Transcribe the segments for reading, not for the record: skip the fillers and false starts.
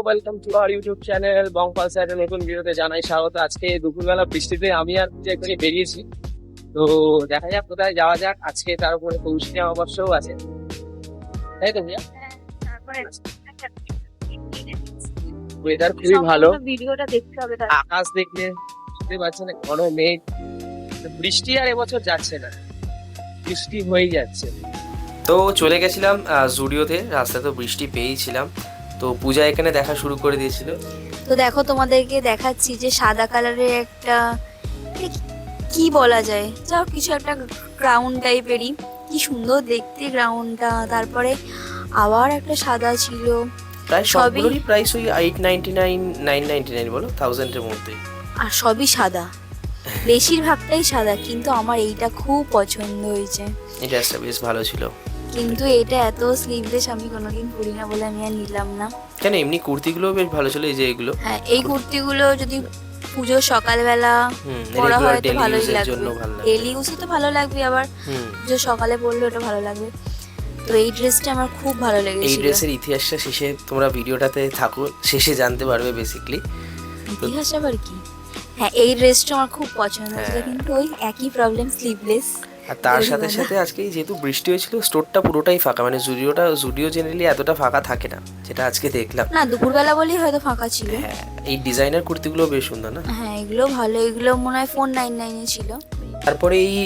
Welcome to our YouTube channel বংফাল স্যারের নতুন ভিডিওতে জানাই স্বাগত। আজকে দুপুরবেলা বৃষ্টিতে আমি আর পূজা একটু বেরিয়েছি, তো দেখা যাক কোথায় যাওয়া যাক। আজকে তার উপরে কৌশিকী অমাবস্যাও আছে, তাই তো পূজা? ওয়েদার খুবই ভালো, ভিডিওটা দেখতে হবে। আকাশ দেখলে বুঝতে পারছেন ঘন মেঘ, বৃষ্টি আর এবছর যাচ্ছে না, বৃষ্টি হয়ে যাচ্ছে। তো চলে গেছিলাম জুডিওতে, রাস্তায় তো বৃষ্টি পেয়েছিলাম, তো পূজা এখানে দেখা শুরু করে দিয়েছিল। তো দেখো তোমাদেরকে দেখাচ্ছি যে সাদা কালারের একটা কি বলা যায়, যা কিছু একটা গ্রাউন্ড টাইপেরই, কি সুন্দর দেখতে গ্রাউন্ডটা। তারপরে আবার একটা সাদা ছিল, প্রায় সবগুলোরই প্রাইস ওই 899 999 বলো 1000 এর মধ্যে, আর সবই সাদা, বেশিরভাগটাই সাদা। কিন্তু আমার এইটা খুব পছন্দ হয়েছে, এটা একটা বেশ ভালো ছিল। কিন্তু এটা এত স্লিভলেস আমি কোনোদিন পরি না বলে আমি আর নিলাম না। কেন, এমনি কুর্তিগুলো বেশ ভালো ছিল, এই যে এগুলো। হ্যাঁ, এই কুর্তিগুলো যদি পুজোর সকালবেলা পরা হয় তো ভালোই লাগবে, ডেলি ইউজে তো ভালো লাগবে, আবার পুজোর সকালে পরলে ওটা ভালো লাগবে। তো এই ড্রেসটা আমার খুব ভালো লেগেছিল। এই ড্রেসের ইতিহাসটা শেষে তোমরা ভিডিওটাতে থাকো, শেষে জানতে পারবে বেসিক্যালি ইতিহাস আবার কি। হ্যাঁ, এই ড্রেসটা আমার খুব পছন্দ হয়েছিল, কিন্তু ওই একই প্রবলেম, স্লিভলেস। আর তার সাথে সাথে আজকে যেহেতু বৃষ্টি হয়েছিল, স্টোরটা পুরোটাই ফাঁকা, মানে জুডিও জেনারেলি এতটা ফাঁকা থাকে না, যেটা আজকে দেখলাম। না, দুপুরবেলা বলেই হয়তো ফাঁকা ছিল। হ্যাঁ, এই ডিজাইনার কুর্তিগুলো বেশ সুন্দর না? হ্যাঁ, এগুলো ভালো, এগুলো মনে হয় 499 ছিল। তারপরে এই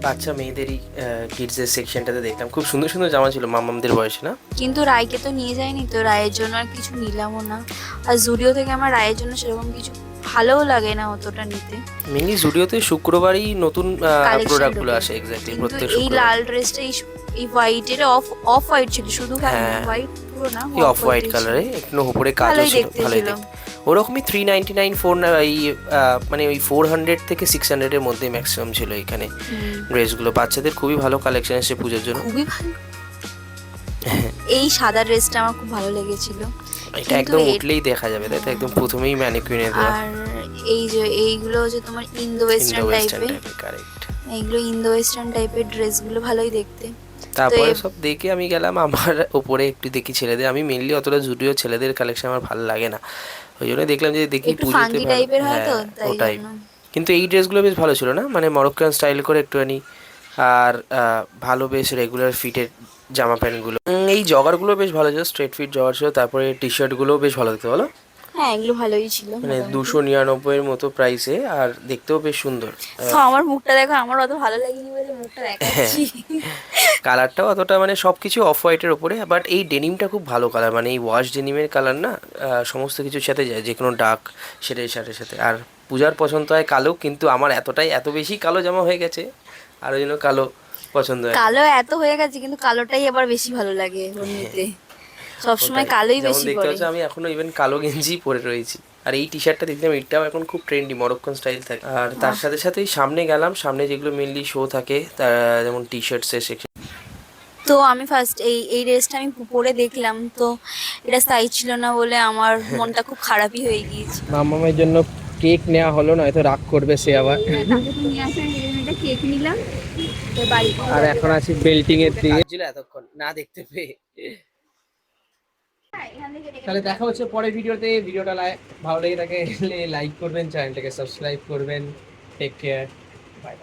বাচ্চা মেয়েদেরই কিডসের সেকশনটাতে দেখলাম খুব সুন্দর সুন্দর জামা ছিল মামামদের বয়সে, না? কিন্তু রায়কে তো নিয়ে যায়নি, তো রায়ের জন্য আর কিছু নিলামও না। আর জুডিও থেকে আমার রায়ের জন্য সেরকম কিছু ভালোও লাগে না অতটা নিতে। মেনলি জুডিওতে শুক্রবারই নতুন প্রোডাক্টগুলো আসে, এক্স্যাক্টলি প্রত্যেক এই শুক্রবার। লাল ড্রেসটা, এই হোয়াইটের অফ হোয়াইট ছিল শুধু, হোয়াইট পুরো না, এই অফ হোয়াইট কালারে একটু উপরে কাজও ছিল, ভালোই দেখতে। ওরকমই 399 এই মানে ওই 400 থেকে 600 এর মধ্যে ম্যাক্সিমাম ছিল এখানে ড্রেসগুলো। বাচ্চাদের খুবই ভালো কালেকশন এসেছে পুজোর জন্য, খুবই ভালো। এই সাদা ড্রেসটা আমার খুব ভালো লেগেছিল, এটা একদম উঠলেই দেখা যাবে, তাই তো? একদম প্রথমেই ম্যানিকুইনে দেওয়া। আর এই যে এইগুলো যে তোমার ইন্দো ওয়েস্টার্ন টাইপের, কারেক্ট, এইগুলো ইন্দো ওয়েস্টার্ন টাইপের ড্রেসগুলো ভালোই দেখতে। তারপরে সব দেখে আমি গেলাম আমার ওপরে একটু দেখি ছেলেদের। আমি মেনলি অতটা জুডিও ছেলেদের কালেকশন আমার ভালো লাগে না, ওই জন্য দেখলাম যে দেখি পুজোতে ওটাই। কিন্তু এই ড্রেসগুলো বেশ ভালো ছিল, না? মানে মরক্কান স্টাইল করে একটুখানি, আর ভালো বেশ রেগুলার ফিটের জামা প্যান্টগুলো। এই জগারগুলো বেশ ভালো ছিল, স্ট্রেট ফিট জগার ছিল। তারপরে টি শার্টগুলোও বেশ ভালো দেখতে, বলো? হ্যাঁ, এগুলো ভালোই ছিল, মানে 299 এর মতো প্রাইসে, আর দেখতেও বেশ সুন্দর। তো আমার মুখটা দেখো, আমার অত ভালো লাগেনি বলে মুখটা দেখাচ্ছি। কালারটাও অতটা, মানে সব কিছু অফ হোয়াইটের ওপরে, বাট এই ডেনিমটা খুব ভালো কালার, মানে এই ওয়াশ ডেনিমের কালার না, সমস্ত কিছুর সাথে যায়, যে কোনো ডার্ক শেডের সাথে সাথে। আর পূজার পছন্দ হয় কালো, কিন্তু আমার এত বেশি কালো জামা হয়ে গেছে, আর ওই জন্য কালো পছন্দ হয়। কালো এত হয়ে গেছে, কিন্তু কালোটাই আবার বেশি ভালো লাগে এমনিতে, সবসময় কালোই বেশি দেখতে পাচ্ছ আমি এখনো ইভেন কালো গেঞ্জি পরে রয়েছি। আর এই টি শার্টটা দেখলাম, এটাও এখন খুব ট্রেন্ডি, মরক্কান স্টাইল থাকে। আর তার সাথে সাথেই সামনে গেলাম, সামনে যেগুলো মেনলি শো থাকে, যেমন টি শার্টসের সেকশন। তো আমি ফার্স্ট এই ড্রেসটা আমি পরে দেখলাম, তো এটা সাইজ ছিল না বলে আমার মনটা খুব খারাপই হয়ে গিয়েছে। মামামের জন্য কেক নেওয়া হলো, নয়তো রাগ করবে সে আবার। কেক নিলাম, আর এখন আছি বেল্টিং এর দিকে, ছিল এতক্ষণ না দেখতে পেয়ে। তাহলে দেখা হচ্ছে পরের ভিডিওতে। ভিডিওটা ভালো লেগে থাকে লাইক করবেন, চ্যানেলটাকে সাবস্ক্রাইব করবেন। Take care, by.